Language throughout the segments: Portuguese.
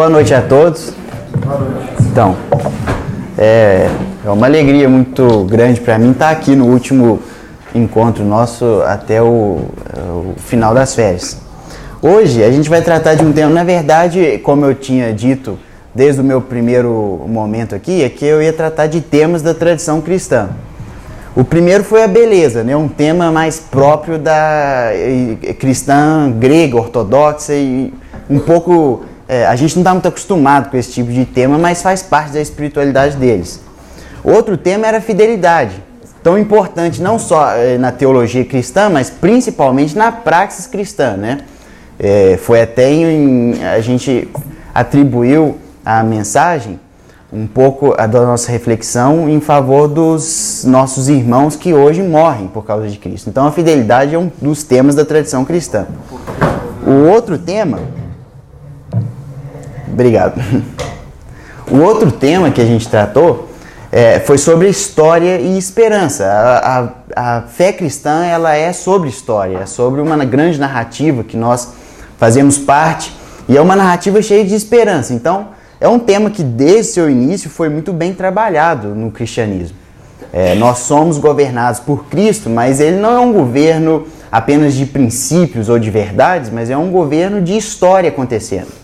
Boa noite a todos. Então, é uma alegria muito grande para mim estar aqui no último encontro nosso até o final das férias. Hoje a gente vai tratar de um tema, na verdade, como eu tinha dito desde o meu primeiro momento aqui, é que eu ia tratar de temas da tradição cristã. O primeiro foi a beleza, né? Um tema mais próprio da cristã grega, ortodoxa e um pouco... a gente não está muito acostumado com esse tipo de tema, mas faz parte da espiritualidade deles. Outro tema era a fidelidade, tão importante não só na teologia cristã, mas principalmente na praxis cristã, né? Foi até a gente atribuiu a mensagem um pouco da nossa reflexão em favor dos nossos irmãos que hoje morrem por causa de Cristo. Então a fidelidade é um dos temas da tradição cristã. O outro tema... Obrigado. O outro tema que a gente tratou foi sobre história e esperança. A fé cristã ela é sobre história, é sobre uma grande narrativa que nós fazemos parte e é uma narrativa cheia de esperança. Então, é um tema que desde seu início foi muito bem trabalhado no cristianismo. Nós somos governados por Cristo, mas ele não é um governo apenas de princípios ou de verdades, mas é um governo de história acontecendo.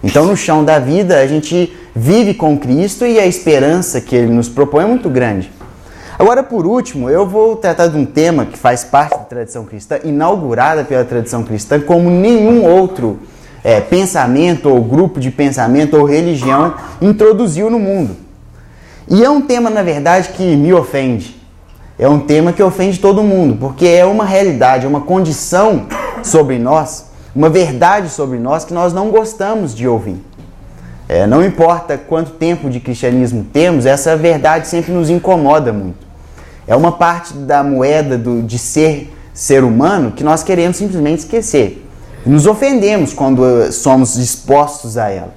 Então, no chão da vida, a gente vive com Cristo e a esperança que Ele nos propõe é muito grande. Agora, por último, eu vou tratar de um tema que faz parte da tradição cristã, inaugurada pela tradição cristã, como nenhum outro pensamento, ou grupo de pensamento, ou religião introduziu no mundo. E é um tema, na verdade, que me ofende. É um tema que ofende todo mundo, porque é uma realidade, é uma condição sobre nós, uma verdade sobre nós que nós não gostamos de ouvir. Não importa quanto tempo de cristianismo temos, essa verdade sempre nos incomoda muito. É uma parte da moeda de ser humano que nós queremos simplesmente esquecer. Nos ofendemos quando somos expostos a ela.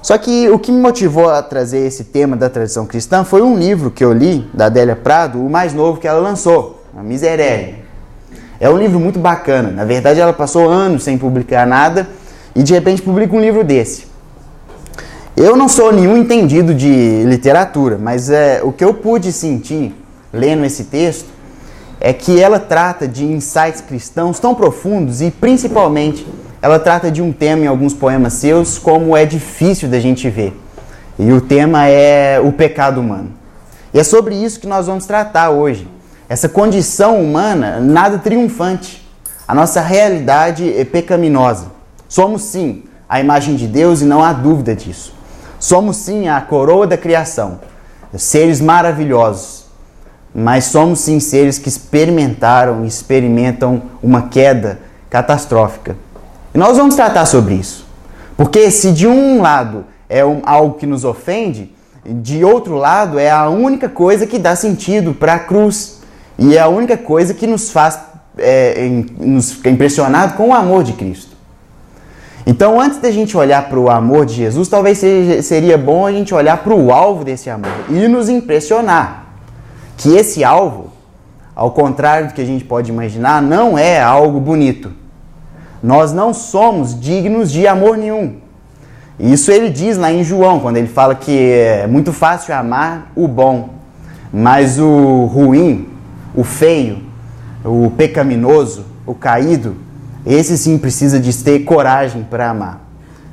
Só que o que me motivou a trazer esse tema da tradição cristã foi um livro que eu li, da Adélia Prado, o mais novo que ela lançou, a Miserere. É um livro muito bacana. Na verdade, ela passou anos sem publicar nada e de repente publica um livro desse. Eu não sou nenhum entendido de literatura, mas o que eu pude sentir lendo esse texto é que ela trata de insights cristãos tão profundos e, principalmente, ela trata de um tema em alguns poemas seus como é difícil da gente ver. E o tema é o pecado humano. E é sobre isso que nós vamos tratar hoje. Essa condição humana nada triunfante. A nossa realidade é pecaminosa. Somos sim a imagem de Deus e não há dúvida disso. Somos sim a coroa da criação, seres maravilhosos. Mas somos sim seres que experimentaram e experimentam uma queda catastrófica. E nós vamos tratar sobre isso. Porque se de um lado é algo que nos ofende, de outro lado é a única coisa que dá sentido para a cruz. E é a única coisa que nos faz nos ficar impressionado com o amor de Cristo. Então, antes da gente olhar para o amor de Jesus, talvez seria bom a gente olhar para o alvo desse amor e nos impressionar. Que esse alvo, ao contrário do que a gente pode imaginar, não é algo bonito. Nós não somos dignos de amor nenhum. Isso ele diz lá em João, quando ele fala que é muito fácil amar o bom, mas o ruim, o feio, o pecaminoso, o caído, esse sim precisa de ter coragem para amar.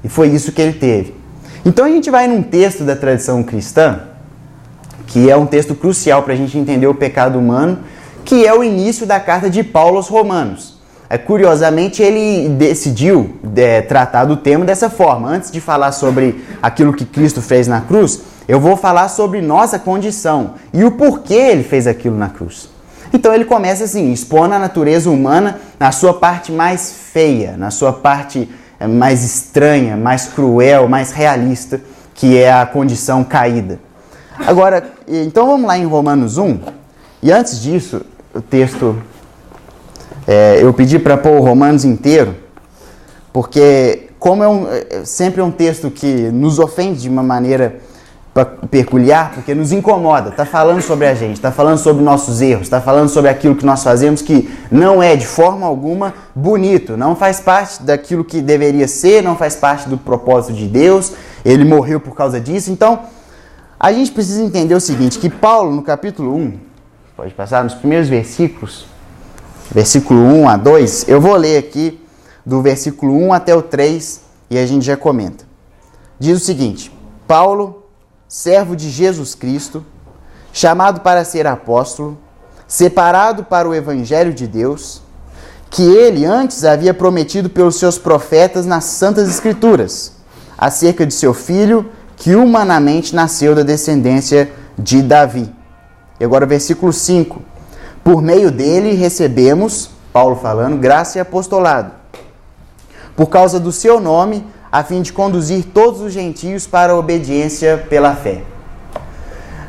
E foi isso que ele teve. Então a gente vai num texto da tradição cristã, que é um texto crucial para a gente entender o pecado humano, que é o início da carta de Paulo aos Romanos. Curiosamente, ele decidiu tratar do tema dessa forma. Antes de falar sobre aquilo que Cristo fez na cruz, eu vou falar sobre nossa condição e o porquê ele fez aquilo na cruz. Então ele começa assim, expondo a natureza humana na sua parte mais feia, na sua parte mais estranha, mais cruel, mais realista, que é a condição caída. Agora, então vamos lá em Romanos 1, e antes disso, o texto, eu pedi para pôr o Romanos inteiro, porque como sempre um texto que nos ofende de uma maneira peculiar porque nos incomoda, está falando sobre a gente, está falando sobre nossos erros, está falando sobre aquilo que nós fazemos que não é de forma alguma bonito, não faz parte daquilo que deveria ser, não faz parte do propósito de Deus, ele morreu por causa disso. Então, a gente precisa entender o seguinte, que Paulo, no capítulo 1, pode passar nos primeiros versículos, versículo 1 a 2, eu vou ler aqui do versículo 1 até o 3 e a gente já comenta. Diz o seguinte: Paulo, servo de Jesus Cristo, chamado para ser apóstolo, separado para o Evangelho de Deus, que ele antes havia prometido pelos seus profetas nas Santas Escrituras, acerca de seu filho, que humanamente nasceu da descendência de Davi. E agora o versículo 5. Por meio dele recebemos, Paulo falando, graça e apostolado, por causa do seu nome, a fim de conduzir todos os gentios para a obediência pela fé.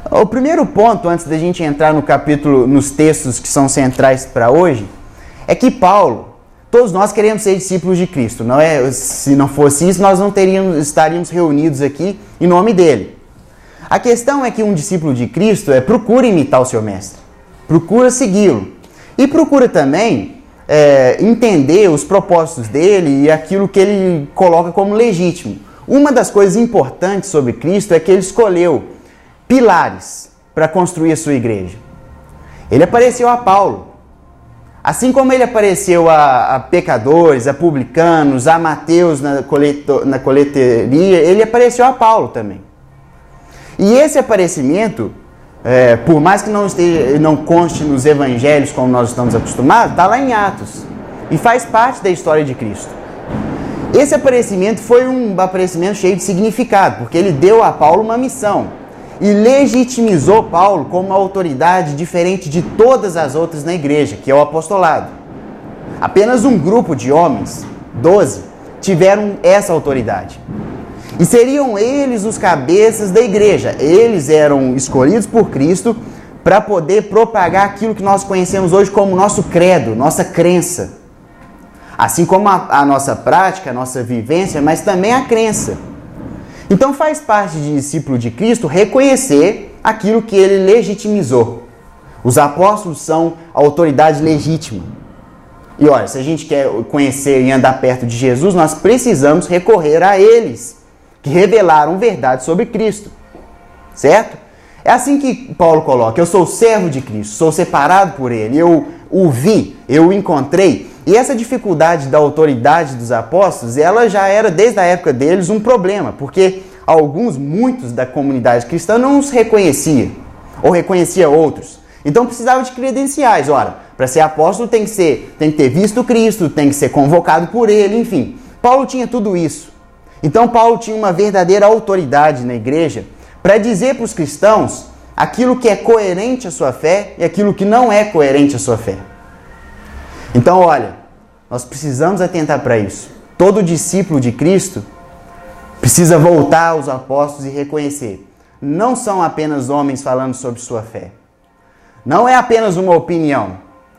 O primeiro ponto, antes da gente entrar no capítulo, nos textos que são centrais para hoje, é que Paulo, todos nós queremos ser discípulos de Cristo, não é? Se não fosse isso, nós não estaríamos reunidos aqui em nome dele. A questão é que um discípulo de Cristo procura imitar o seu mestre, procura segui-lo e procura também entender os propósitos dele e aquilo que ele coloca como legítimo. Uma das coisas importantes sobre Cristo é que ele escolheu pilares para construir a sua igreja. Ele apareceu a Paulo, assim como ele apareceu a pecadores, a publicanos, a Mateus na coleteria, ele apareceu a Paulo também. E esse aparecimento, por mais que não conste nos evangelhos como nós estamos acostumados, está lá em Atos e faz parte da história de Cristo. Esse aparecimento foi um aparecimento cheio de significado, porque ele deu a Paulo uma missão e legitimizou Paulo como uma autoridade diferente de todas as outras na igreja, que é o apostolado. Apenas um grupo de homens, 12, tiveram essa autoridade. E seriam eles os cabeças da igreja. Eles eram escolhidos por Cristo para poder propagar aquilo que nós conhecemos hoje como nosso credo, nossa crença. Assim como a nossa prática, a nossa vivência, mas também a crença. Então faz parte de discípulo de Cristo reconhecer aquilo que ele legitimizou. Os apóstolos são a autoridade legítima. E olha, se a gente quer conhecer e andar perto de Jesus, nós precisamos recorrer a eles, que revelaram verdade sobre Cristo, certo? É assim que Paulo coloca: eu sou servo de Cristo, sou separado por ele, eu o vi, eu o encontrei. E essa dificuldade da autoridade dos apóstolos, ela já era desde a época deles um problema, porque muitos da comunidade cristã não os reconhecia, ou reconhecia outros. Então precisava de credenciais. Ora, para ser apóstolo tem que ter visto Cristo, tem que ser convocado por ele, enfim. Paulo tinha tudo isso. Então Paulo tinha uma verdadeira autoridade na igreja para dizer para os cristãos aquilo que é coerente à sua fé e aquilo que não é coerente à sua fé. Então, olha, nós precisamos atentar para isso. Todo discípulo de Cristo precisa voltar aos apóstolos e reconhecer: não são apenas homens falando sobre sua fé. Não é apenas uma opinião.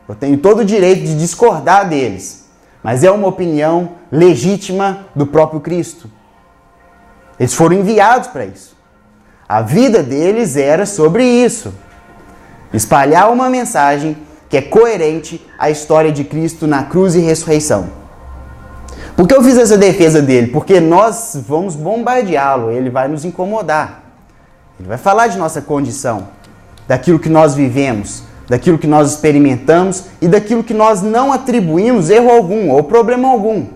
Eu tenho todo o direito de discordar deles, mas é uma opinião legítima do próprio Cristo. Eles foram enviados para isso. A vida deles era sobre isso. Espalhar uma mensagem que é coerente à história de Cristo na cruz e ressurreição. Por que eu fiz essa defesa dele? Porque nós vamos bombardeá-lo, ele vai nos incomodar. Ele vai falar de nossa condição, daquilo que nós vivemos, daquilo que nós experimentamos e daquilo que nós não atribuímos erro algum ou problema algum.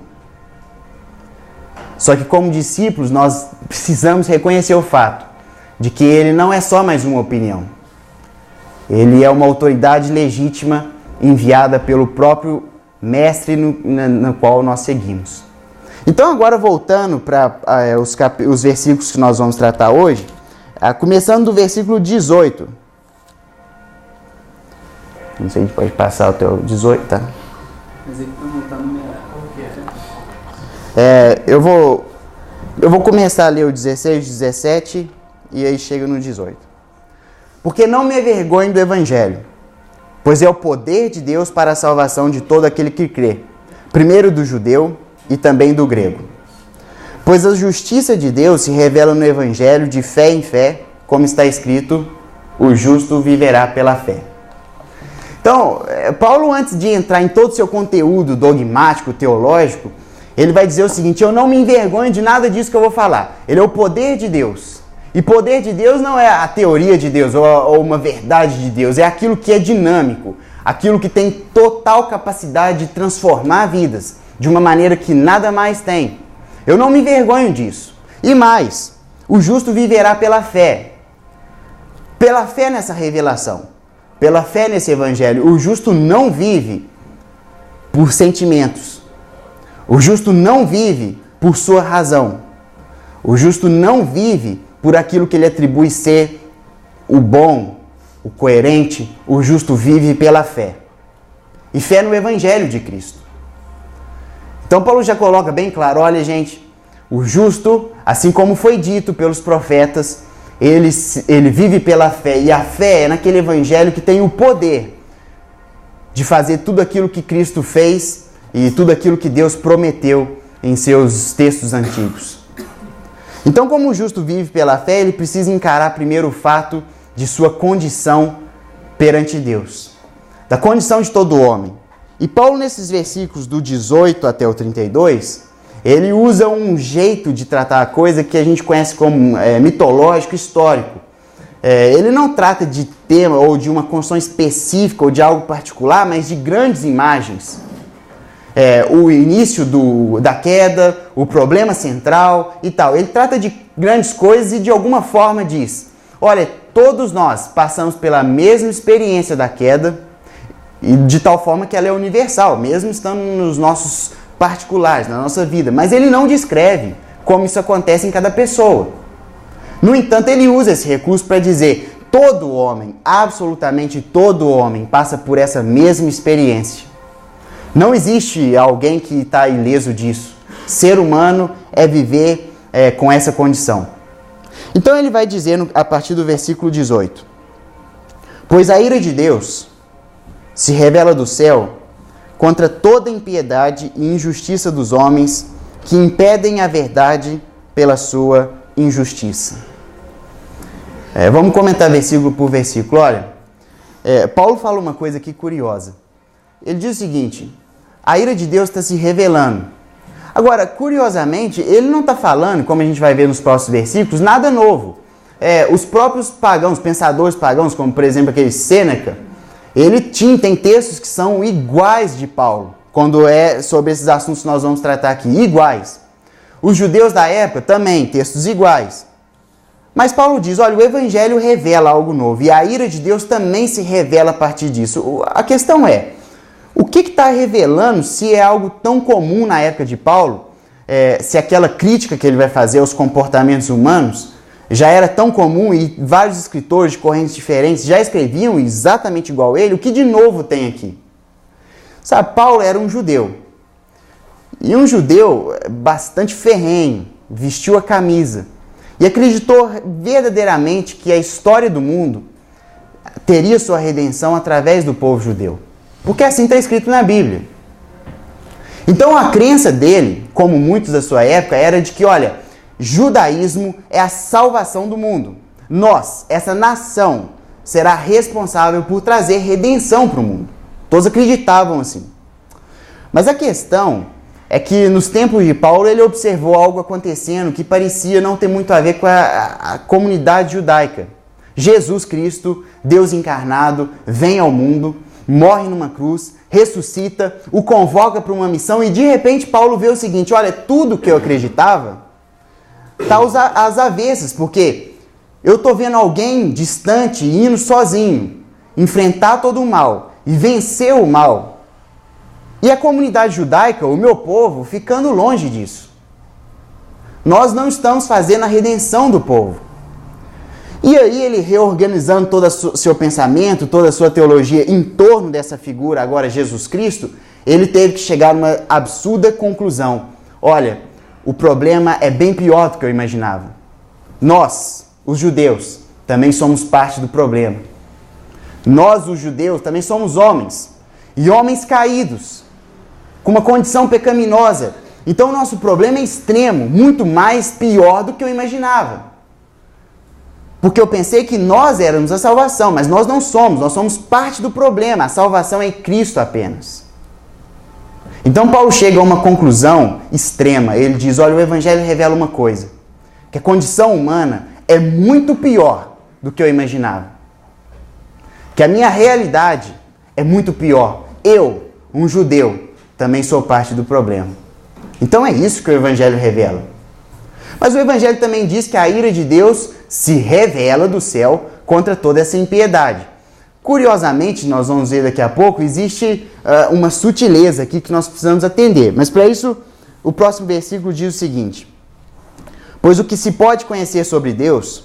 Só que como discípulos nós precisamos reconhecer o fato de que ele não é só mais uma opinião. Ele é uma autoridade legítima enviada pelo próprio mestre no qual nós seguimos. Então agora voltando para os versículos que nós vamos tratar hoje, começando do versículo 18. Não sei se pode passar o teu 18, tá? Mas ele não está numerado. Eu vou começar a ler o 16, 17 e aí chega no 18. Porque não me envergonho do Evangelho, pois é o poder de Deus para a salvação de todo aquele que crê, primeiro do judeu e também do grego. Pois a justiça de Deus se revela no Evangelho de fé em fé, como está escrito, o justo viverá pela fé. Então, Paulo, antes de entrar em todo o seu conteúdo dogmático, teológico, ele vai dizer o seguinte: eu não me envergonho de nada disso que eu vou falar. Ele é o poder de Deus. E poder de Deus não é a teoria de Deus ou uma verdade de Deus, é aquilo que é dinâmico, aquilo que tem total capacidade de transformar vidas, de uma maneira que nada mais tem. Eu não me envergonho disso. E mais, o justo viverá pela fé. Pela fé nessa revelação, pela fé nesse evangelho. O justo não vive por sentimentos. O justo não vive por sua razão. O justo não vive por aquilo que ele atribui ser o bom, o coerente. O justo vive pela fé. E fé no evangelho de Cristo. Então Paulo já coloca bem claro: olha, gente, o justo, assim como foi dito pelos profetas, ele vive pela fé. E a fé é naquele evangelho que tem o poder de fazer tudo aquilo que Cristo fez e tudo aquilo que Deus prometeu em seus textos antigos. Então, como o justo vive pela fé, ele precisa encarar primeiro o fato de sua condição perante Deus, da condição de todo homem. E Paulo, nesses versículos do 18 até o 32, ele usa um jeito de tratar a coisa que a gente conhece como mitológico, histórico. Ele não trata de tema ou de uma construção específica ou de algo particular, mas de grandes imagens. O início da queda, o problema central e tal. Ele trata de grandes coisas e de alguma forma diz: olha, todos nós passamos pela mesma experiência da queda, e de tal forma que ela é universal, mesmo estando nos nossos particulares, na nossa vida. Mas ele não descreve como isso acontece em cada pessoa. No entanto, ele usa esse recurso para dizer: todo homem, absolutamente todo homem, passa por essa mesma experiência. Não existe alguém que está ileso disso. Ser humano é viver com essa condição. Então ele vai dizer a partir do versículo 18: pois a ira de Deus se revela do céu contra toda impiedade e injustiça dos homens que impedem a verdade pela sua injustiça. Vamos comentar versículo por versículo. Olha, Paulo fala uma coisa aqui curiosa. Ele diz o seguinte: a ira de Deus está se revelando. Agora, curiosamente, ele não está falando, como a gente vai ver nos próximos versículos, nada novo. Os próprios pagãos, pensadores pagãos, como por exemplo aquele Sêneca, tem textos que são iguais de Paulo, quando é sobre esses assuntos que nós vamos tratar aqui, iguais. Os judeus da época também, textos iguais. Mas Paulo diz: olha, o evangelho revela algo novo, e a ira de Deus também se revela a partir disso. A questão é, o que está revelando, se é algo tão comum na época de Paulo, se aquela crítica que ele vai fazer aos comportamentos humanos já era tão comum e vários escritores de correntes diferentes já escreviam exatamente igual ele, o que de novo tem aqui? Sabe, Paulo era um judeu. E um judeu bastante ferrenho, vestiu a camisa e acreditou verdadeiramente que a história do mundo teria sua redenção através do povo judeu. Porque assim está escrito na Bíblia. Então a crença dele, como muitos da sua época, era de que, olha, judaísmo é a salvação do mundo. Nós, essa nação, será responsável por trazer redenção para o mundo. Todos acreditavam assim. Mas a questão é que nos tempos de Paulo ele observou algo acontecendo que parecia não ter muito a ver com a comunidade judaica. Jesus Cristo, Deus encarnado, vem ao mundo, morre numa cruz, ressuscita, o convoca para uma missão e de repente Paulo vê o seguinte: olha, tudo que eu acreditava está às avessas, porque eu estou vendo alguém distante indo sozinho, enfrentar todo o mal e vencer o mal. E a comunidade judaica, o meu povo, ficando longe disso. Nós não estamos fazendo a redenção do povo. E aí ele, reorganizando todo o seu pensamento, toda a sua teologia em torno dessa figura, agora Jesus Cristo, ele teve que chegar a uma absurda conclusão. Olha, o problema é bem pior do que eu imaginava. Nós, os judeus, também somos parte do problema. Nós, os judeus, também somos homens. E homens caídos, com uma condição pecaminosa. Então o nosso problema é extremo, muito mais pior do que eu imaginava. Porque eu pensei que nós éramos a salvação, mas nós não somos, nós somos parte do problema. A salvação é em Cristo apenas. Então Paulo chega a uma conclusão extrema. Ele diz, olha, o Evangelho revela uma coisa, que a condição humana é muito pior do que eu imaginava. Que a minha realidade é muito pior. Eu, um judeu, também sou parte do problema. Então é isso que o Evangelho revela. Mas o Evangelho também diz que a ira de Deus se revela do céu contra toda essa impiedade. Curiosamente, nós vamos ver daqui a pouco, existe uma sutileza aqui que nós precisamos atender. Mas para isso, o próximo versículo diz o seguinte: pois o que se pode conhecer sobre Deus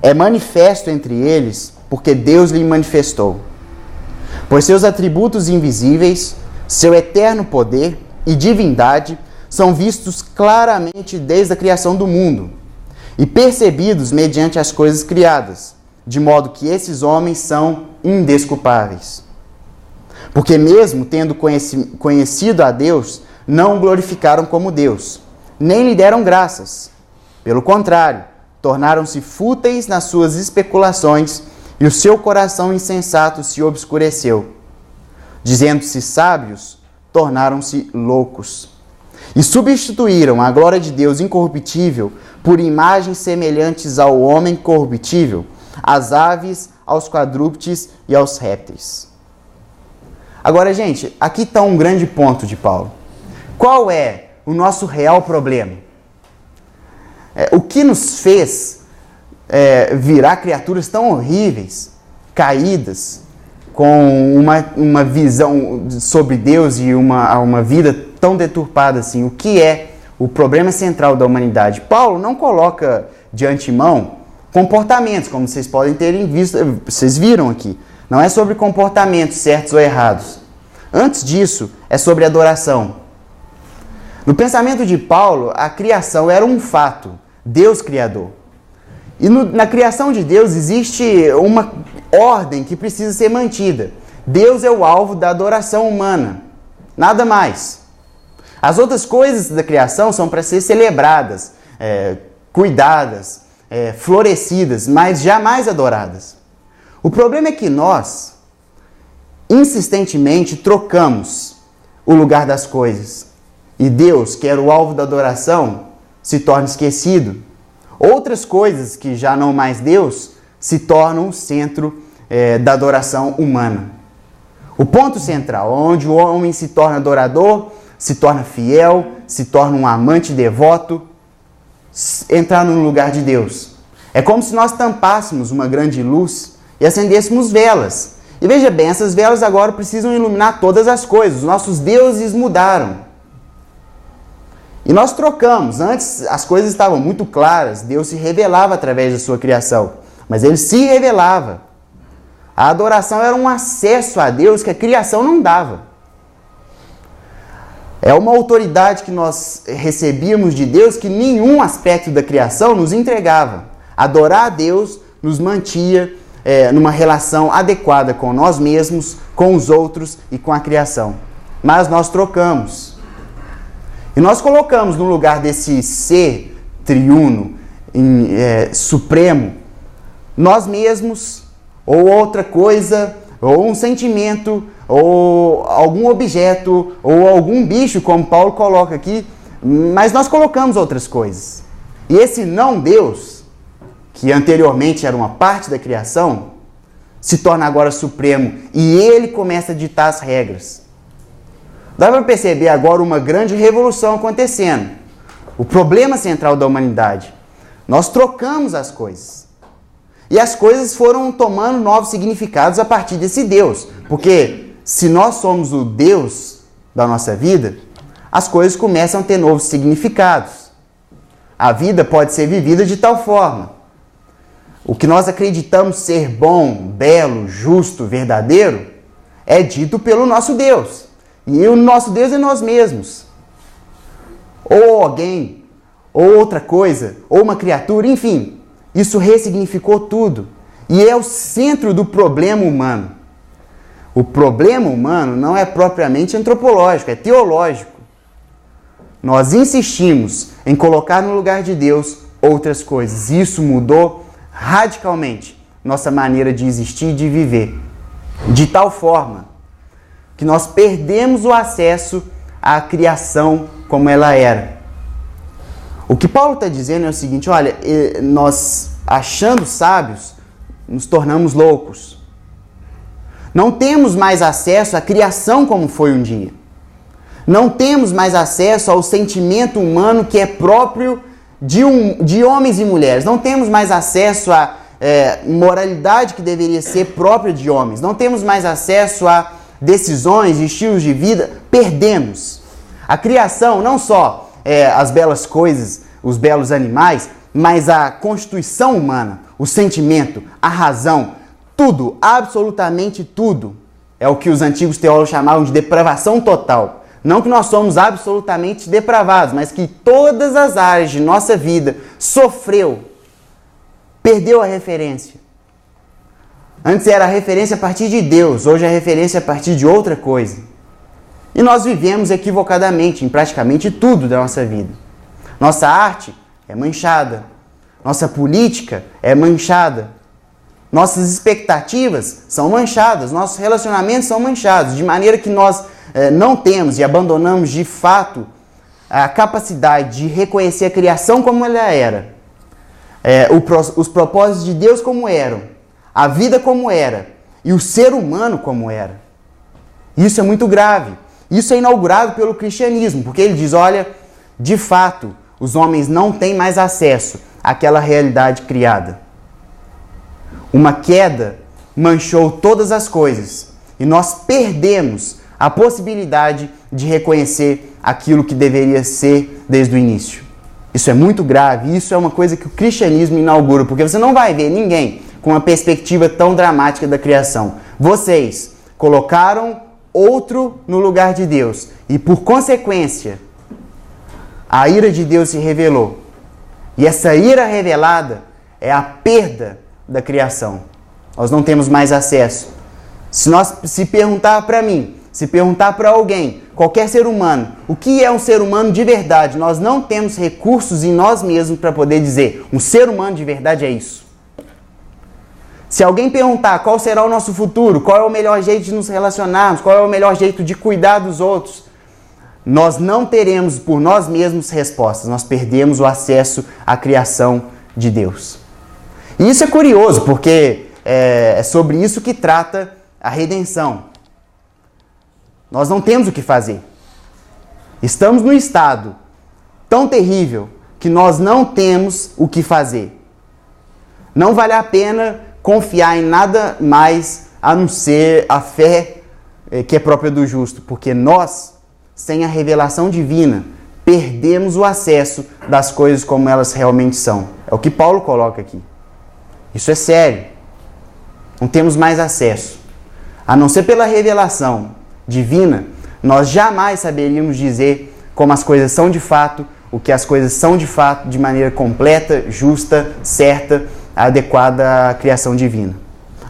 é manifesto entre eles, porque Deus lhe manifestou. Pois seus atributos invisíveis, seu eterno poder e divindade são vistos claramente desde a criação do mundo e percebidos mediante as coisas criadas, de modo que esses homens são indesculpáveis. Porque mesmo tendo conhecido a Deus, não o glorificaram como Deus, nem lhe deram graças. Pelo contrário, tornaram-se fúteis nas suas especulações e o seu coração insensato se obscureceu. Dizendo-se sábios, tornaram-se loucos. E substituíram a glória de Deus incorruptível por imagens semelhantes ao homem corruptível, às aves, aos quadrúpedes e aos répteis. Agora, gente, aqui está um grande ponto de Paulo. Qual é o nosso real problema? O que nos fez virar criaturas tão horríveis, caídas, com uma visão sobre Deus e uma vida tão deturpada assim? O que é o problema central da humanidade? Paulo não coloca de antemão comportamentos, como vocês podem terem visto, vocês viram aqui. Não é sobre comportamentos certos ou errados. Antes disso, é sobre adoração. No pensamento de Paulo, a criação era um fato. Deus criador. E na criação de Deus existe uma ordem que precisa ser mantida. Deus é o alvo da adoração humana. Nada mais. As outras coisas da criação são para ser celebradas, cuidadas, florescidas, mas jamais adoradas. O problema é que nós, insistentemente, trocamos o lugar das coisas. E Deus, que era o alvo da adoração, se torna esquecido. Outras coisas, que já não mais Deus, se tornam o centro da adoração humana. O ponto central, onde o homem se torna adorador, se torna fiel, se torna um amante devoto, entrar no lugar de Deus. É como se nós tampássemos uma grande luz e acendêssemos velas. E veja bem, essas velas agora precisam iluminar todas as coisas. Os nossos deuses mudaram. E nós trocamos. Antes as coisas estavam muito claras. Deus se revelava através da sua criação. Mas ele se revelava. A adoração era um acesso a Deus que a criação não dava. É uma autoridade que nós recebíamos de Deus que nenhum aspecto da criação nos entregava. Adorar a Deus nos mantia numa relação adequada com nós mesmos, com os outros e com a criação. Mas nós trocamos. E nós colocamos no lugar desse ser triuno, supremo, nós mesmos, ou outra coisa, ou um sentimento, ou algum objeto, ou algum bicho, como Paulo coloca aqui, mas nós colocamos outras coisas. E esse não Deus, que anteriormente era uma parte da criação, se torna agora supremo, e ele começa a ditar as regras. Dá para perceber agora uma grande revolução acontecendo. O problema central da humanidade. Nós trocamos as coisas. E as coisas foram tomando novos significados a partir desse Deus. Porque se nós somos o Deus da nossa vida, as coisas começam a ter novos significados. A vida pode ser vivida de tal forma. O que nós acreditamos ser bom, belo, justo, verdadeiro, é dito pelo nosso Deus. E o nosso Deus é nós mesmos. Ou alguém, ou outra coisa, ou uma criatura, enfim. Isso ressignificou tudo. E é o centro do problema humano. O problema humano não é propriamente antropológico, é teológico. nós insistimos em colocar no lugar de Deus outras coisas. Isso mudou radicalmente nossa maneira de existir e de viver. De tal forma que nós perdemos o acesso à criação como ela era. O que Paulo está dizendo é o seguinte: olha, nós, achando sábios, nos tornamos loucos. Não temos mais acesso à criação como foi um dia. Não temos mais acesso ao sentimento humano que é próprio de homens e mulheres. Não temos mais acesso à moralidade que deveria ser própria de homens. Não temos mais acesso a decisões, estilos de vida. Perdemos. A criação, não só as belas coisas, os belos animais, mas a constituição humana, o sentimento, a razão, tudo, absolutamente tudo, é o que os antigos teólogos chamavam de depravação total. Não que nós somos absolutamente depravados, mas que todas as áreas de nossa vida sofreu, perdeu a referência. Antes era a referência a partir de Deus, hoje é a referência a partir de outra coisa. E nós vivemos equivocadamente em praticamente tudo da nossa vida. Nossa arte é manchada, nossa política é manchada, nossas expectativas são manchadas, nossos relacionamentos são manchados, de maneira que nós não temos e abandonamos de fato a capacidade de reconhecer a criação como ela era, os propósitos de Deus como eram, a vida como era e o ser humano como era. Isso é muito grave. Isso é inaugurado pelo cristianismo, porque ele diz, olha, de fato, os homens não têm mais acesso àquela realidade criada. Uma queda manchou todas as coisas e nós perdemos a possibilidade de reconhecer aquilo que deveria ser desde o início. Isso é muito grave, isso é uma coisa que o cristianismo inaugura, porque você não vai ver ninguém com uma perspectiva tão dramática da criação. Vocês colocaram outro no lugar de Deus e, por consequência, a ira de Deus se revelou. E essa ira revelada é a perda da criação. Nós não temos mais acesso. Se perguntar para mim, se perguntar para alguém, qualquer ser humano, o que é um ser humano de verdade, nós não temos recursos em nós mesmos para poder dizer, um ser humano de verdade é isso. Se alguém perguntar qual será o nosso futuro, qual é o melhor jeito de nos relacionarmos, qual é o melhor jeito de cuidar dos outros, nós não teremos por nós mesmos respostas. Nós perdemos o acesso à criação de Deus. E isso é curioso, porque é sobre isso que trata a redenção. Nós não temos o que fazer. Estamos num estado tão terrível que nós não temos o que fazer. Não vale a pena confiar em nada mais a não ser a fé que é própria do justo, porque nós, sem a revelação divina, perdemos o acesso das coisas como elas realmente são. É o que Paulo coloca aqui. Isso é sério. Não temos mais acesso. A não ser pela revelação divina, nós jamais saberíamos dizer como as coisas são de fato, o que as coisas são de fato, de maneira completa, justa, certa, adequada à criação divina.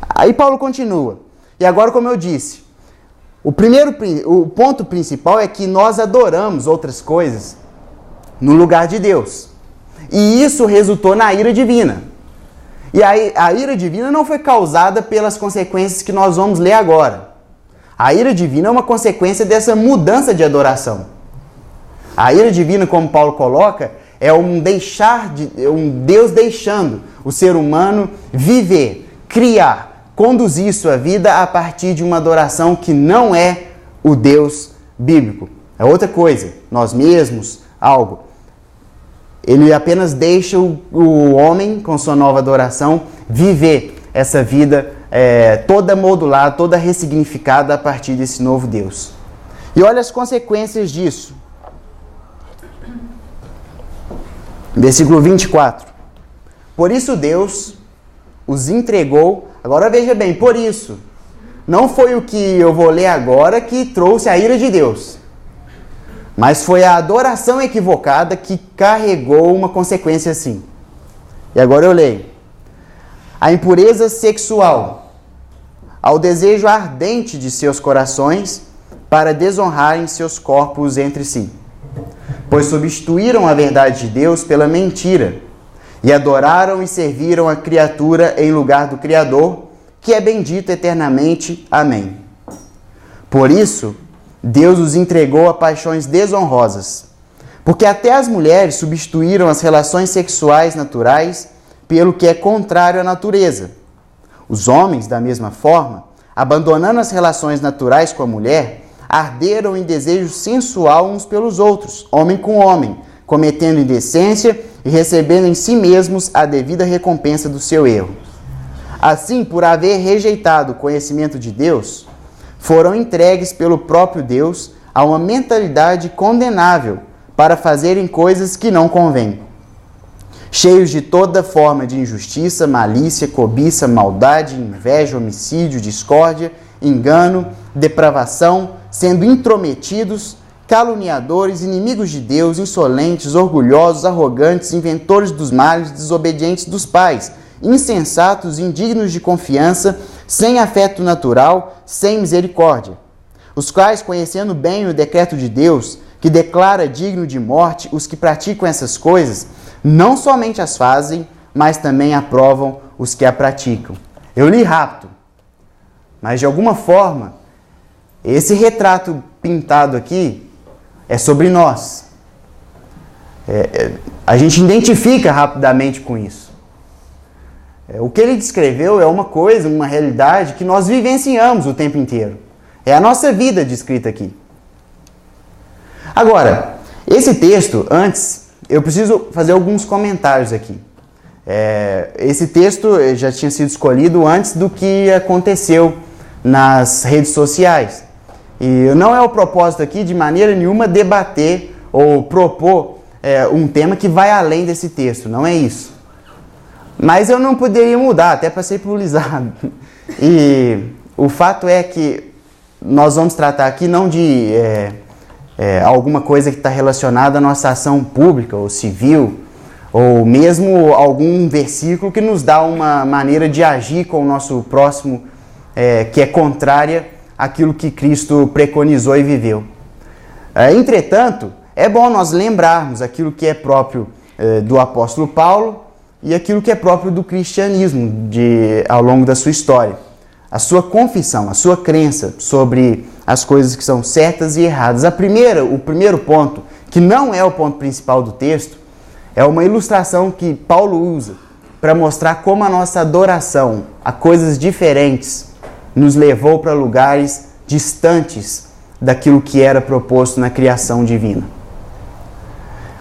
Aí Paulo continua. E agora, como eu disse, o ponto principal é que nós adoramos outras coisas no lugar de Deus. E isso resultou na ira divina. E a ira divina não foi causada pelas consequências que nós vamos ler agora. A ira divina é uma consequência dessa mudança de adoração. A ira divina, como Paulo coloca, é um Deus deixando o ser humano viver, criar, conduzir sua vida a partir de uma adoração que não é o Deus bíblico. É outra coisa, nós mesmos, algo. Ele apenas deixa o homem, com sua nova adoração, viver essa vida toda modulada, toda ressignificada a partir desse novo Deus. E olha as consequências disso. Versículo 24. Por isso Deus os entregou. Agora veja bem, por isso. Não foi o que eu vou ler agora que trouxe a ira de Deus. Mas foi a adoração equivocada que carregou uma consequência assim. E agora eu leio. A impureza sexual, ao desejo ardente de seus corações, para desonrarem seus corpos entre si. pois substituíram a verdade de Deus pela mentira, e adoraram e serviram a criatura em lugar do Criador, que é bendito eternamente. Amém. Por isso, Deus os entregou a paixões desonrosas, porque até as mulheres substituíram as relações sexuais naturais pelo que é contrário à natureza. Os homens, da mesma forma, abandonando as relações naturais com a mulher, arderam em desejo sensual uns pelos outros, homem com homem, cometendo indecência e recebendo em si mesmos a devida recompensa do seu erro. Assim, por haver rejeitado o conhecimento de Deus, foram entregues pelo próprio Deus a uma mentalidade condenável para fazerem coisas que não convêm. Cheios de toda forma de injustiça, malícia, cobiça, maldade, inveja, homicídio, discórdia, engano, depravação, sendo intrometidos, caluniadores, inimigos de Deus, insolentes, orgulhosos, arrogantes, inventores dos males, desobedientes dos pais, insensatos, indignos de confiança, sem afeto natural, sem misericórdia. Os quais, conhecendo bem o decreto de Deus, que declara digno de morte os que praticam essas coisas, não somente as fazem, mas também aprovam os que a praticam. Eu li rápido, mas de alguma forma, esse retrato pintado aqui é sobre nós. A gente identifica rapidamente com isso. O que ele descreveu é uma coisa, uma realidade que nós vivenciamos o tempo inteiro. É a nossa vida descrita aqui. Agora, esse texto, antes, eu preciso fazer alguns comentários aqui. Esse texto já tinha sido escolhido antes do que aconteceu nas redes sociais. E não é o propósito aqui, de maneira nenhuma, debater ou propor um tema que vai além desse texto. Não é isso. Mas eu não poderia mudar, até para ser pluralizado. E o fato é que nós vamos tratar aqui não de alguma coisa que está relacionada à nossa ação pública ou civil, ou mesmo algum versículo que nos dá uma maneira de agir com o nosso próximo que é contrária àquilo que Cristo preconizou e viveu. Entretanto, é bom nós lembrarmos aquilo que é próprio do apóstolo Paulo e aquilo que é próprio do cristianismo ao longo da sua história. A sua confissão, a sua crença sobre as coisas que são certas e erradas. O primeiro ponto, que não é o ponto principal do texto, é uma ilustração que Paulo usa para mostrar como a nossa adoração a coisas diferentes nos levou para lugares distantes daquilo que era proposto na criação divina.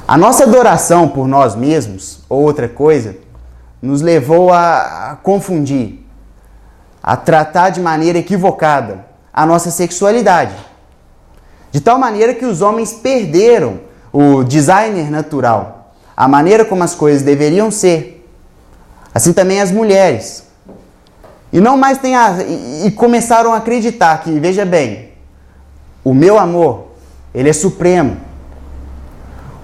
A nossa adoração por nós mesmos, ou outra coisa, nos levou a confundir, a tratar de maneira equivocada a nossa sexualidade. De tal maneira que os homens perderam o designer natural, a maneira como as coisas deveriam ser. Assim também as mulheres. E não mais e começaram a acreditar que, veja bem, o meu amor, ele é supremo.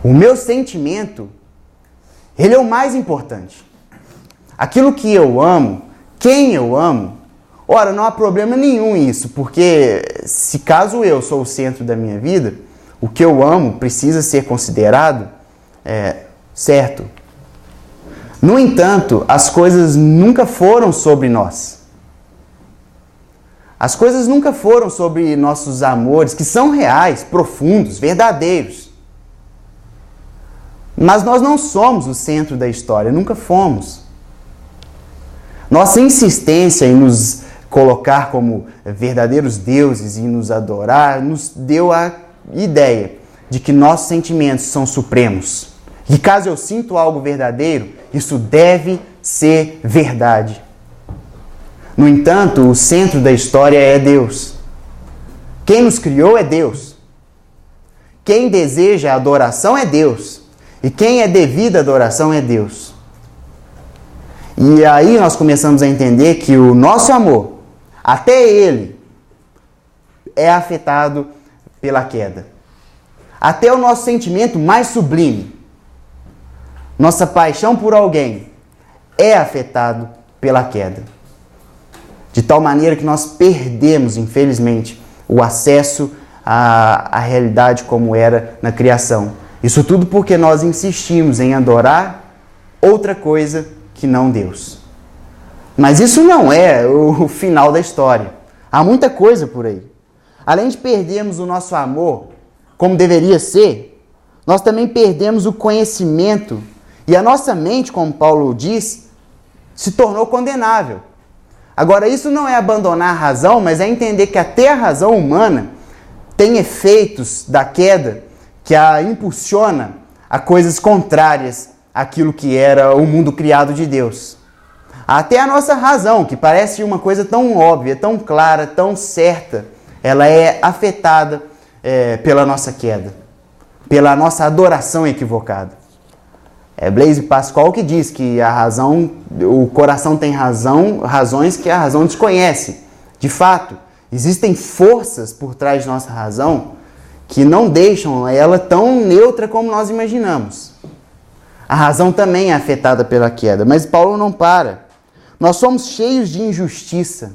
O meu sentimento, ele é o mais importante. Aquilo que eu amo, quem eu amo, ora, não há problema nenhum nisso, porque se caso eu sou o centro da minha vida, o que eu amo precisa ser considerado certo. No entanto, as coisas nunca foram sobre nós. As coisas nunca foram sobre nossos amores, que são reais, profundos, verdadeiros. Mas nós não somos o centro da história, nunca fomos. Nossa insistência em nos colocar como verdadeiros deuses e nos adorar, nos deu a ideia de que nossos sentimentos são supremos. E caso eu sinto algo verdadeiro, isso deve ser verdade. No entanto, o centro da história é Deus. Quem nos criou é Deus. Quem deseja a adoração é Deus. E quem é devido à adoração é Deus. E aí nós começamos a entender que o nosso amor, até ele, é afetado pela queda. Até o nosso sentimento mais sublime, nossa paixão por alguém, é afetado pela queda. De tal maneira que nós perdemos, infelizmente, o acesso à realidade como era na criação. Isso tudo porque nós insistimos em adorar outra coisa que não Deus. Mas isso não é o final da história. Há muita coisa por aí. Além de perdermos o nosso amor, como deveria ser, nós também perdemos o conhecimento e a nossa mente, como Paulo diz, se tornou condenável. Agora, isso não é abandonar a razão, mas é entender que até a razão humana tem efeitos da queda que a impulsiona a coisas contrárias àquilo que era o mundo criado de Deus. Até a nossa razão, que parece uma coisa tão óbvia, tão clara, tão certa, ela é afetada pela nossa queda, pela nossa adoração equivocada. É Blaise Pascal que diz que a razão, o coração tem razões que a razão desconhece. De fato, existem forças por trás de nossa razão que não deixam ela tão neutra como nós imaginamos. A razão também é afetada pela queda, mas Paulo não para. Nós somos cheios de injustiça.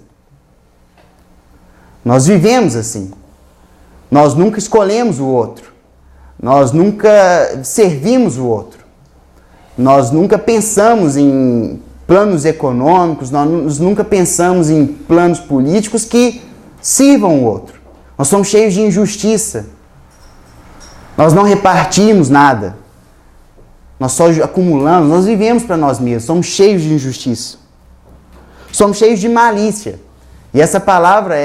Nós vivemos assim. Nós nunca escolhemos o outro. Nós nunca servimos o outro. Nós nunca pensamos em planos econômicos, nós nunca pensamos em planos políticos que sirvam o outro. Nós somos cheios de injustiça. Nós não repartimos nada. Nós só acumulamos, nós vivemos para nós mesmos, somos cheios de injustiça. Somos cheios de malícia. E essa palavra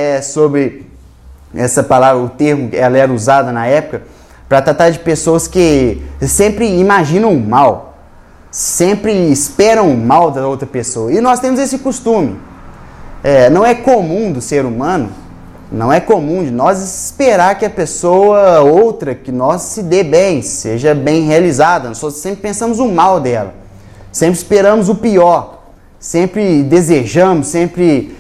o termo, ela era usada na época para tratar de pessoas que sempre imaginam o mal. Sempre esperam o mal da outra pessoa. E nós temos esse costume. Não é comum do ser humano, não é comum de nós esperar que a pessoa outra, que nós se dê bem, seja bem realizada. Nós sempre pensamos o mal dela. Sempre esperamos o pior. Sempre desejamos, sempre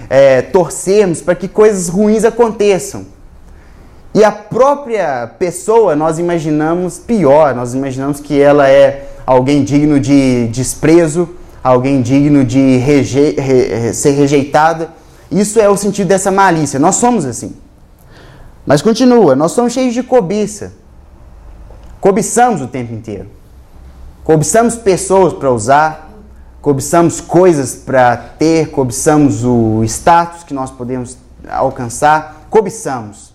torcemos para que coisas ruins aconteçam. E a própria pessoa nós imaginamos pior. Nós imaginamos que ela é alguém digno de desprezo, alguém digno de ser rejeitada. Isso é o sentido dessa malícia. Nós somos assim. Mas continua, nós somos cheios de cobiça. Cobiçamos o tempo inteiro. Cobiçamos pessoas para usar, cobiçamos coisas para ter, cobiçamos o status que nós podemos alcançar, cobiçamos.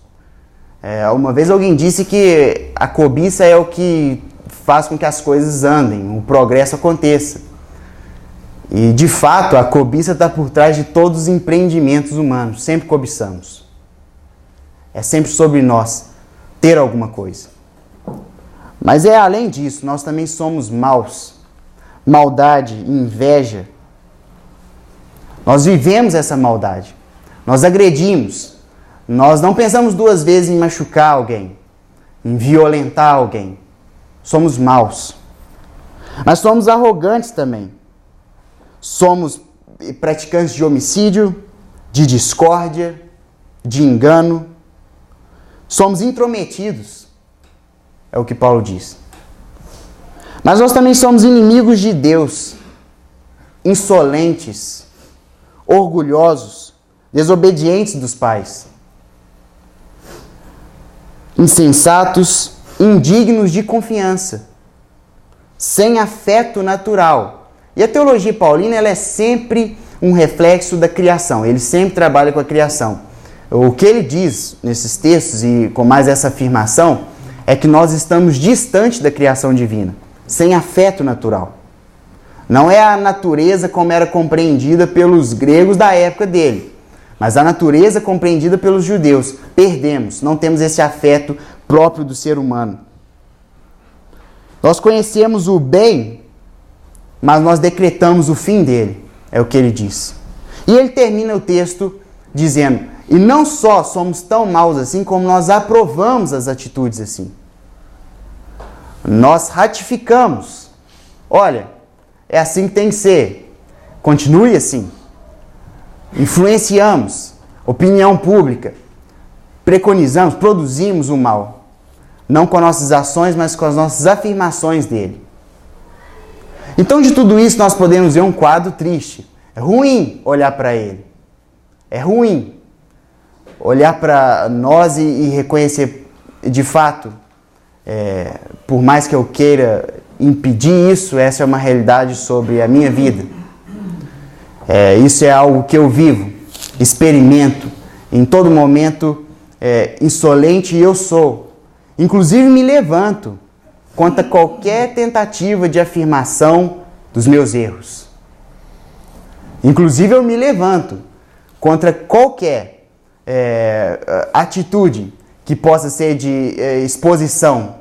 Uma vez alguém disse que a cobiça é o que faz com que as coisas andem, o progresso aconteça. E, de fato, a cobiça está por trás de todos os empreendimentos humanos. Sempre cobiçamos. É sempre sobre nós ter alguma coisa. Mas além disso, nós também somos maus. Maldade, inveja. Nós vivemos essa maldade. Nós agredimos. Nós não pensamos duas vezes em machucar alguém, em violentar alguém. Somos maus. Mas somos arrogantes também. Somos praticantes de homicídio, de discórdia, de engano. Somos intrometidos. É o que Paulo diz. Mas nós também somos inimigos de Deus. Insolentes, orgulhosos, desobedientes dos pais. Insensatos, indignos de confiança, sem afeto natural. E a teologia paulina ela é sempre um reflexo da criação, ele sempre trabalha com a criação. O que ele diz nesses textos, e com mais essa afirmação, é que nós estamos distantes da criação divina, sem afeto natural. Não é a natureza como era compreendida pelos gregos da época dele, mas a natureza compreendida pelos judeus. Perdemos, não temos esse afeto próprio do ser humano. Nós conhecemos o bem, mas nós decretamos o fim dele, é o que ele diz. E ele termina o texto dizendo, e não só somos tão maus assim, como nós aprovamos as atitudes assim. Nós ratificamos. Olha, é assim que tem que ser. Continue assim. Influenciamos. Opinião pública. Preconizamos, produzimos o mal. Não com nossas ações, mas com as nossas afirmações dele. Então, de tudo isso, nós podemos ver um quadro triste. É ruim olhar para ele. É ruim olhar para nós e reconhecer, de fato, por mais que eu queira impedir isso, essa é uma realidade sobre a minha vida. Isso é algo que eu vivo, experimento, em todo momento insolente eu sou. Inclusive me levanto contra qualquer tentativa de afirmação dos meus erros. Inclusive eu me levanto contra qualquer atitude que possa ser de exposição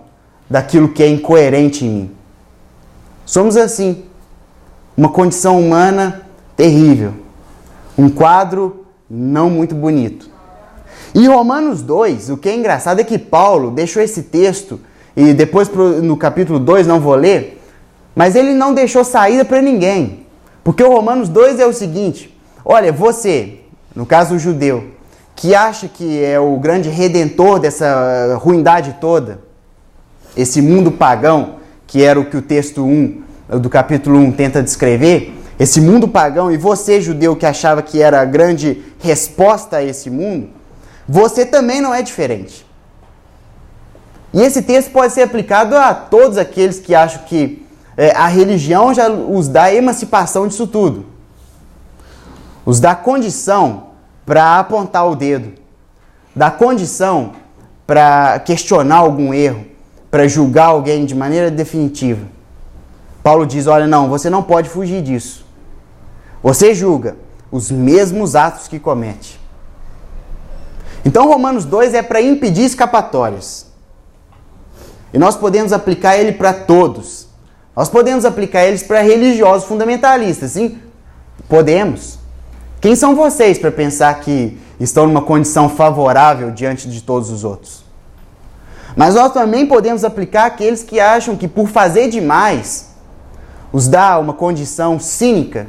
daquilo que é incoerente em mim. Somos assim, uma condição humana terrível, um quadro não muito bonito. E Romanos 2, o que é engraçado é que Paulo deixou esse texto, e depois no capítulo 2, não vou ler, mas ele não deixou saída para ninguém. Porque o Romanos 2 é o seguinte: olha, você, no caso o judeu, que acha que é o grande redentor dessa ruindade toda, esse mundo pagão, que era o que o texto 1 do capítulo 1 tenta descrever, esse mundo pagão, e você, judeu, que achava que era a grande resposta a esse mundo, você também não é diferente. E esse texto pode ser aplicado a todos aqueles que acham que a religião já os dá a emancipação disso tudo. Os dá condição para apontar o dedo, dá condição para questionar algum erro, para julgar alguém de maneira definitiva. Paulo diz, olha, não, você não pode fugir disso. Você julga os mesmos atos que comete. Então Romanos 2 é para impedir escapatórias. E nós podemos aplicar ele para todos. Nós podemos aplicar eles para religiosos fundamentalistas, sim? Podemos. Quem são vocês para pensar que estão numa condição favorável diante de todos os outros? Mas nós também podemos aplicar aqueles que acham que por fazer demais os dá uma condição cínica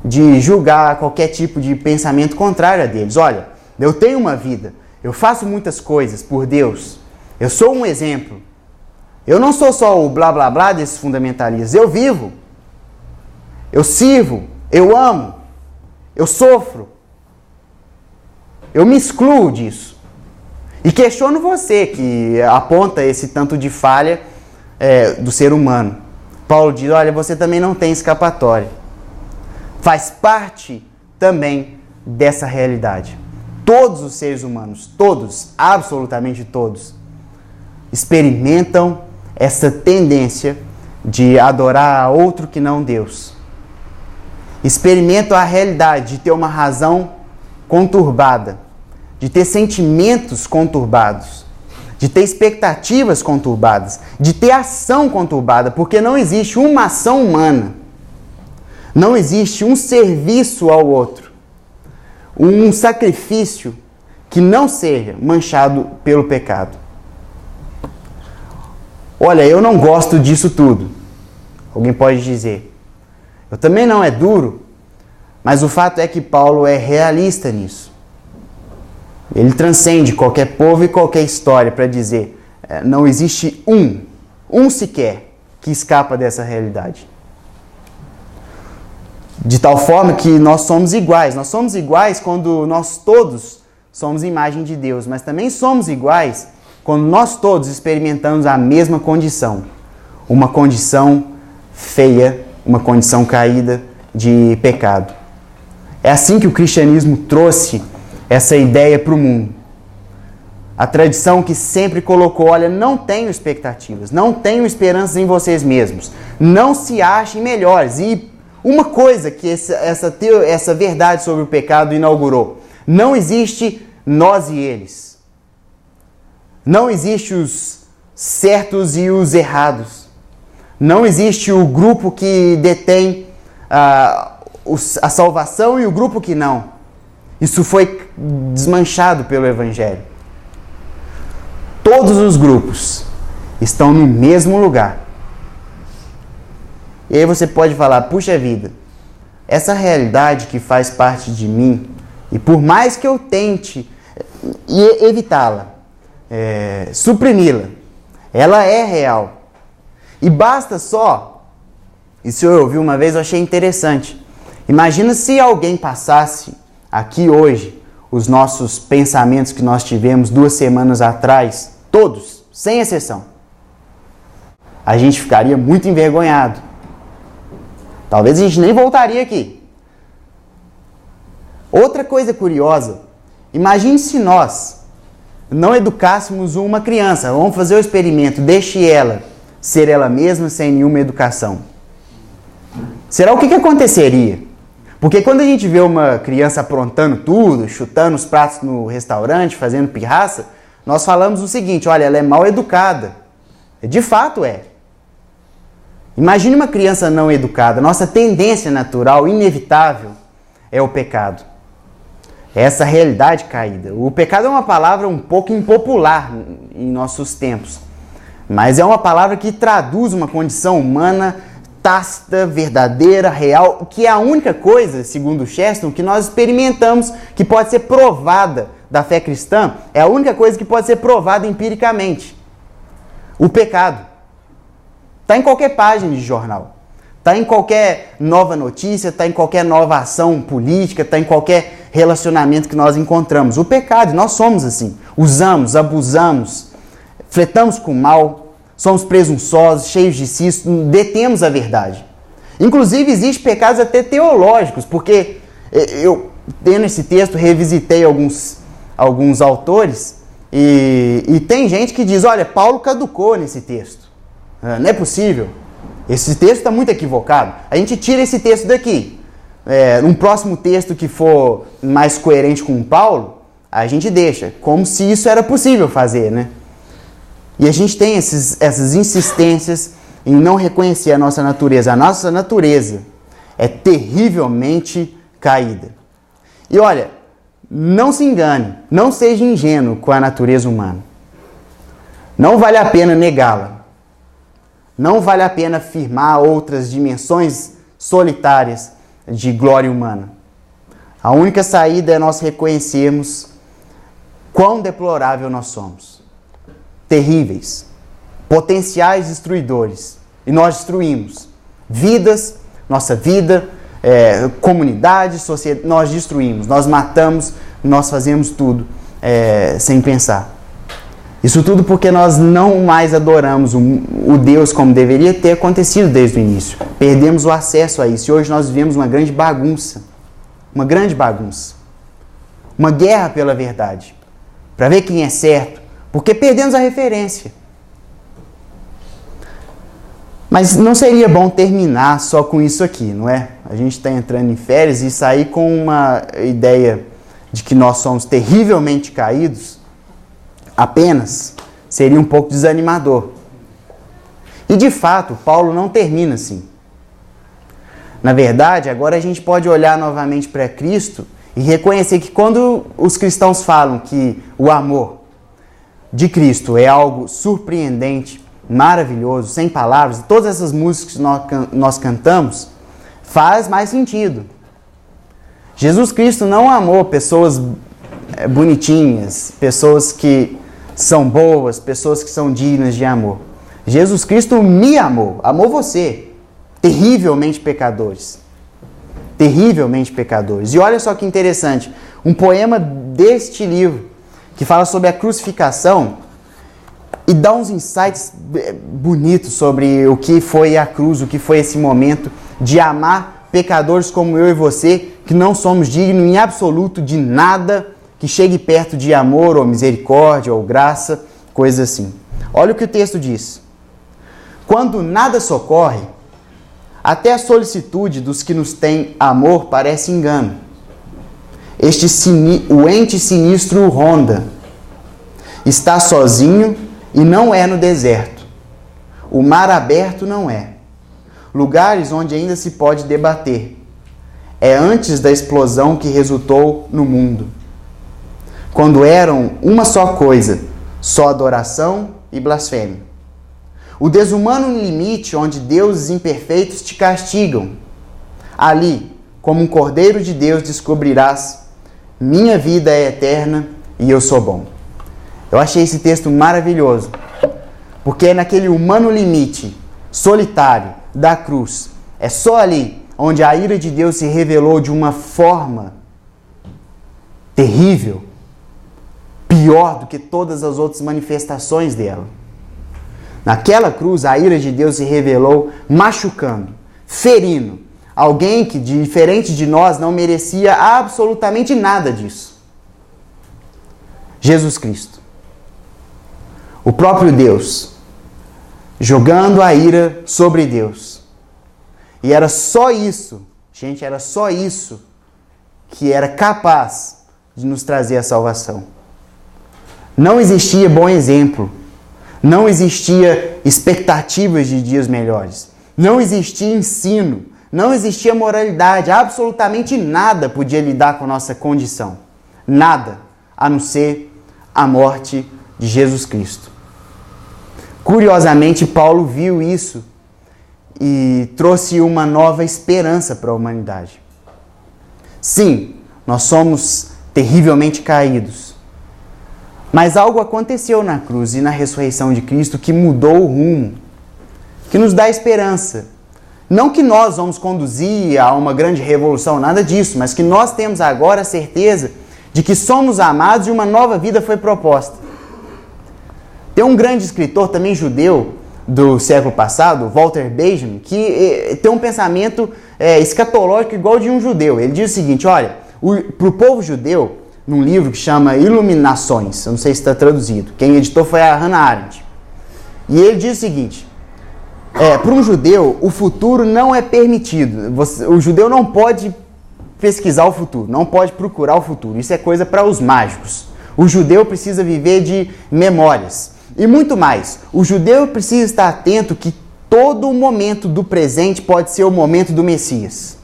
de julgar qualquer tipo de pensamento contrário a deles. Olha, eu tenho uma vida, eu faço muitas coisas por Deus, eu sou um exemplo. Eu não sou só o blá blá blá desses fundamentalistas, eu vivo, eu sirvo, eu amo, eu sofro, eu me excluo disso. E questiono você que aponta esse tanto de falha do ser humano. Paulo diz, olha, você também não tem escapatória. Faz parte também dessa realidade. Todos os seres humanos, todos, absolutamente todos, experimentam essa tendência de adorar a outro que não Deus. Experimentam a realidade de ter uma razão conturbada, de ter sentimentos conturbados, de ter expectativas conturbadas, de ter ação conturbada, porque não existe uma ação humana, não existe um serviço ao outro, um sacrifício que não seja manchado pelo pecado. Olha, eu não gosto disso tudo. Alguém pode dizer. Eu também não, é duro, mas o fato é que Paulo é realista nisso. Ele transcende qualquer povo e qualquer história para dizer, não existe um sequer que escapa dessa realidade. De tal forma que nós somos iguais. Nós somos iguais quando nós todos somos imagem de Deus, mas também somos iguais quando nós todos experimentamos a mesma condição. Uma condição feia, uma condição caída de pecado. É assim que o cristianismo trouxe essa ideia para o mundo. A tradição que sempre colocou, olha, não tenham expectativas, não tenham esperanças em vocês mesmos, não se achem melhores. E uma coisa que essa verdade sobre o pecado inaugurou, não existe nós e eles. Não existe os certos e os errados. Não existe o grupo que detém a salvação e o grupo que não. Isso foi desmanchado pelo Evangelho. Todos os grupos estão no mesmo lugar. E aí você pode falar, puxa vida, essa realidade que faz parte de mim, e por mais que eu tente evitá-la, suprimi-la, ela é real. E basta só, isso eu ouvi uma vez, eu achei interessante. Imagina se alguém passasse aqui hoje os nossos pensamentos que nós tivemos 2 semanas atrás, todos, sem exceção. a gente ficaria muito envergonhado. Talvez a gente nem voltaria aqui. Outra coisa curiosa, imagine se nós não educássemos uma criança. Vamos fazer o experimento, deixe ela ser ela mesma sem nenhuma educação. Será o que aconteceria? Porque quando a gente vê uma criança aprontando tudo, chutando os pratos no restaurante, fazendo pirraça, nós falamos o seguinte: olha, ela é mal educada. De fato é. Imagine uma criança não educada. Nossa tendência natural, inevitável, é o pecado. É essa realidade caída. O pecado é uma palavra um pouco impopular em nossos tempos, mas é uma palavra que traduz uma condição humana tácita, verdadeira, real, que é a única coisa, segundo Chesterton, que nós experimentamos, que pode ser provada da fé cristã, é a única coisa que pode ser provada empiricamente. O pecado. Está em qualquer página de jornal, está em qualquer nova notícia, está em qualquer nova ação política, está em qualquer relacionamento que nós encontramos. O pecado, nós somos assim. Usamos, abusamos, flertamos com o mal, somos presunçosos, cheios de si, detemos a verdade. Inclusive, existem pecados até teológicos, porque eu, tendo esse texto, revisitei alguns autores e tem gente que diz, olha, Paulo caducou nesse texto. Não é possível. Esse texto está muito equivocado. A gente tira esse texto daqui. Um próximo texto que for mais coerente com Paulo, a gente deixa. Como se isso era possível fazer, né? E a gente tem essas insistências em não reconhecer a nossa natureza. A nossa natureza é terrivelmente caída. E olha, não se engane, não seja ingênuo com a natureza humana. Não vale a pena negá-la. Não vale a pena afirmar outras dimensões solitárias de glória humana. A única saída é nós reconhecermos quão deplorável nós somos. Terríveis, potenciais destruidores. E nós destruímos vidas, nossa vida, comunidade, sociedade, nós destruímos, nós matamos, nós fazemos tudo sem pensar. Isso tudo porque nós não mais adoramos o Deus como deveria ter acontecido desde o início. Perdemos o acesso a isso e hoje nós vivemos uma grande bagunça. Uma grande bagunça. Uma guerra pela verdade. Para ver quem é certo. Porque perdemos a referência. Mas não seria bom terminar só com isso aqui, não é? A gente está entrando em férias e sair com uma ideia de que nós somos terrivelmente caídos apenas seria um pouco desanimador. E de fato, Paulo não termina assim. Na verdade, agora a gente pode olhar novamente para Cristo e reconhecer que quando os cristãos falam que o amor de Cristo é algo surpreendente, maravilhoso, sem palavras, todas essas músicas que nós cantamos, faz mais sentido. Jesus Cristo não amou pessoas bonitinhas, pessoas que são boas, pessoas que são dignas de amor. Jesus Cristo me amou, amou você, terrivelmente pecadores. Terrivelmente pecadores. E olha só que interessante, um poema deste livro, que fala sobre a crucificação, e dá uns insights bonitos sobre o que foi a cruz, o que foi esse momento de amar pecadores como eu e você, que não somos dignos em absoluto de nada que chegue perto de amor ou misericórdia ou graça, coisas assim. Olha o que o texto diz. Quando nada socorre, até a solicitude dos que nos têm amor parece engano. O ente sinistro o ronda. Está sozinho e não é no deserto. O mar aberto não é. Lugares onde ainda se pode debater. É antes da explosão que resultou no mundo. Quando eram uma só coisa, só adoração e blasfêmia. O desumano limite onde deuses imperfeitos te castigam. Ali, como um cordeiro de Deus, descobrirás: minha vida é eterna e eu sou bom. Eu achei esse texto maravilhoso, porque é naquele humano limite, solitário, da cruz. É só ali onde a ira de Deus se revelou de uma forma terrível, pior do que todas as outras manifestações dela. Naquela cruz, a ira de Deus se revelou machucando, ferindo alguém que, diferente de nós, não merecia absolutamente nada disso. Jesus Cristo. O próprio Deus, jogando a ira sobre Deus. E era só isso, gente, era só isso que era capaz de nos trazer a salvação. Não existia bom exemplo. Não existia expectativas de dias melhores. Não existia ensino. Não existia moralidade. Absolutamente nada podia lidar com a nossa condição. Nada, a não ser a morte de Jesus Cristo. Curiosamente, Paulo viu isso e trouxe uma nova esperança para a humanidade. Sim, nós somos terrivelmente caídos. Mas algo aconteceu na cruz e na ressurreição de Cristo que mudou o rumo, que nos dá esperança. Não que nós vamos conduzir a uma grande revolução, nada disso, mas que nós temos agora a certeza de que somos amados e uma nova vida foi proposta. Tem um grande escritor, também judeu, do século passado, Walter Benjamin, que tem um pensamento escatológico igual de um judeu. Ele diz o seguinte, olha, para o povo judeu, num livro que chama Iluminações, eu não sei se está traduzido, quem editou foi a Hannah Arendt, e ele diz o seguinte, para um judeu, o futuro não é permitido, o judeu não pode pesquisar o futuro, não pode procurar o futuro, isso é coisa para os mágicos. O judeu precisa viver de memórias. E muito mais, o judeu precisa estar atento que todo momento do presente pode ser o momento do Messias.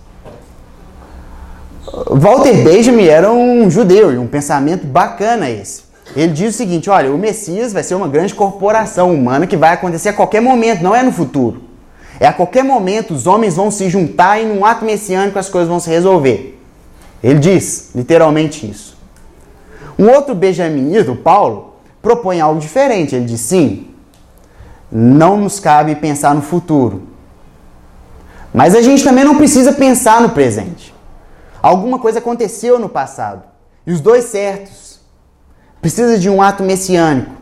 Walter Benjamin era um judeu e um pensamento bacana esse. Ele diz o seguinte, olha, o Messias vai ser uma grande corporação humana que vai acontecer a qualquer momento, não é no futuro. É a qualquer momento os homens vão se juntar e num ato messiânico as coisas vão se resolver. Ele diz literalmente isso. Um outro benjaminita, o Paulo, propõe algo diferente. Ele diz, sim, não nos cabe pensar no futuro. Mas a gente também não precisa pensar no presente. Alguma coisa aconteceu no passado. E os dois certos. Precisa de um ato messiânico.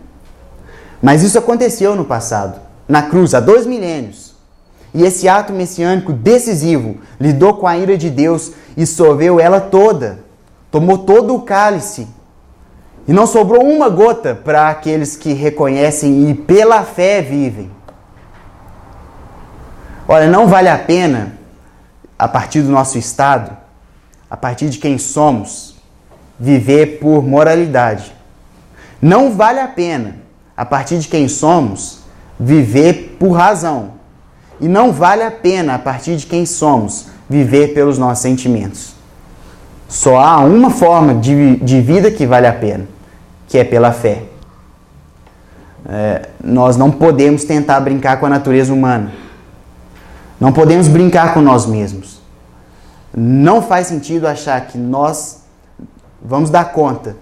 Mas isso aconteceu no passado, na cruz, há 2 milênios. E esse ato messiânico decisivo lidou com a ira de Deus e sorveu ela toda. Tomou todo o cálice. E não sobrou uma gota para aqueles que reconhecem e pela fé vivem. Olha, não vale a pena, a partir do nosso estado, a partir de quem somos, viver por moralidade. Não vale a pena, a partir de quem somos, viver por razão. E não vale a pena, a partir de quem somos, viver pelos nossos sentimentos. Só há uma forma de vida que vale a pena, que é pela fé. Nós não podemos tentar brincar com a natureza humana. Não podemos brincar com nós mesmos. Não faz sentido achar que nós vamos dar conta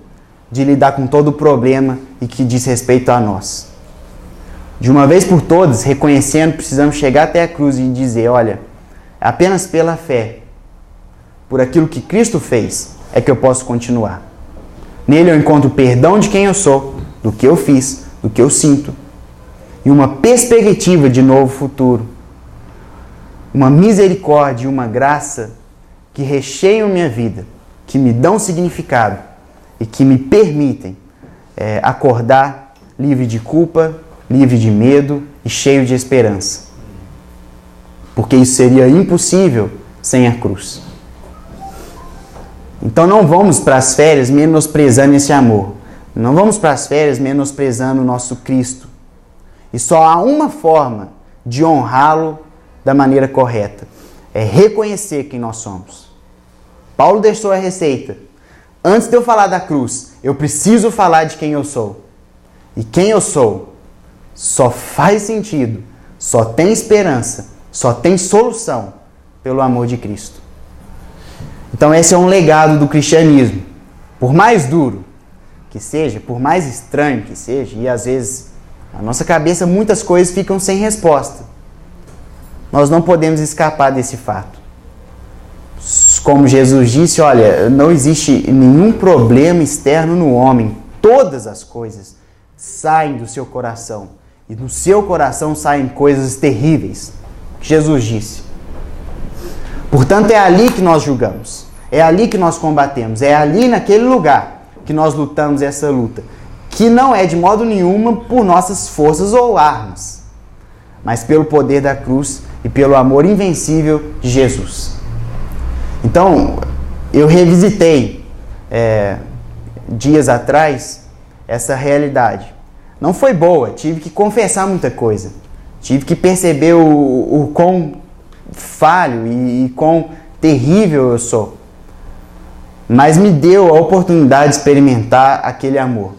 de lidar com todo o problema e que diz respeito a nós. De uma vez por todas, reconhecendo, precisamos chegar até a cruz e dizer, olha, apenas pela fé, por aquilo que Cristo fez, é que eu posso continuar. Nele eu encontro o perdão de quem eu sou, do que eu fiz, do que eu sinto, e uma perspectiva de novo futuro. Uma misericórdia e uma graça que recheiam minha vida, que me dão significado e que me permitem acordar livre de culpa, livre de medo e cheio de esperança. Porque isso seria impossível sem a cruz. Então não vamos para as férias menosprezando esse amor. Não vamos para as férias menosprezando o nosso Cristo. E só há uma forma de honrá-lo da maneira correta. É reconhecer quem nós somos. Paulo deixou a receita. Antes de eu falar da cruz, eu preciso falar de quem eu sou. E quem eu sou só faz sentido, só tem esperança, só tem solução pelo amor de Cristo. Então esse é um legado do cristianismo. Por mais duro que seja, por mais estranho que seja, e às vezes na nossa cabeça muitas coisas ficam sem resposta, nós não podemos escapar desse fato. Como Jesus disse, olha, não existe nenhum problema externo no homem. Todas as coisas saem do seu coração e no seu coração saem coisas terríveis. Jesus disse. Portanto, é ali que nós julgamos, é ali que nós combatemos, é ali naquele lugar que nós lutamos essa luta, que não é de modo nenhuma por nossas forças ou armas, mas pelo poder da cruz e pelo amor invencível de Jesus. Então, eu revisitei dias atrás essa realidade. Não foi boa, tive que confessar muita coisa, tive que perceber o quão falho e quão terrível eu sou, mas me deu a oportunidade de experimentar aquele amor.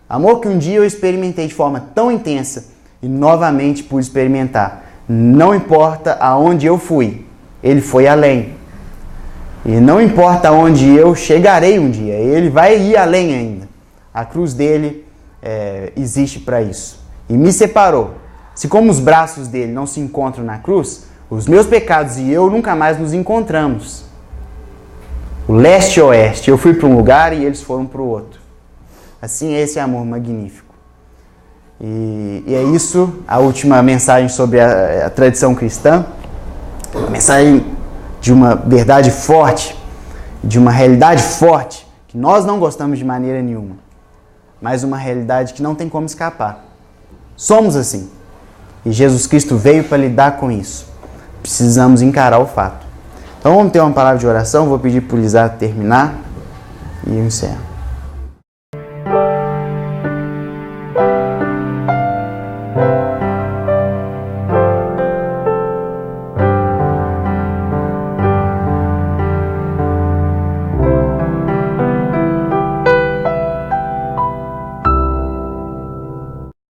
Amor que um dia eu experimentei de forma tão intensa e novamente pude experimentar. Não importa aonde eu fui, ele foi além. E não importa aonde eu chegarei um dia, ele vai ir além ainda. A cruz dele existe para isso. E me separou. Se como os braços dele não se encontram na cruz, os meus pecados e eu nunca mais nos encontramos. O leste e oeste, eu fui para um lugar e eles foram para o outro. Assim é esse amor magnífico. E é isso, a última mensagem sobre a tradição cristã. Uma mensagem de uma verdade forte, de uma realidade forte, que nós não gostamos de maneira nenhuma. Mas uma realidade que não tem como escapar. Somos assim. E Jesus Cristo veio para lidar com isso. Precisamos encarar o fato. Então vamos ter uma palavra de oração. Vou pedir para o Lisar terminar e eu encerro.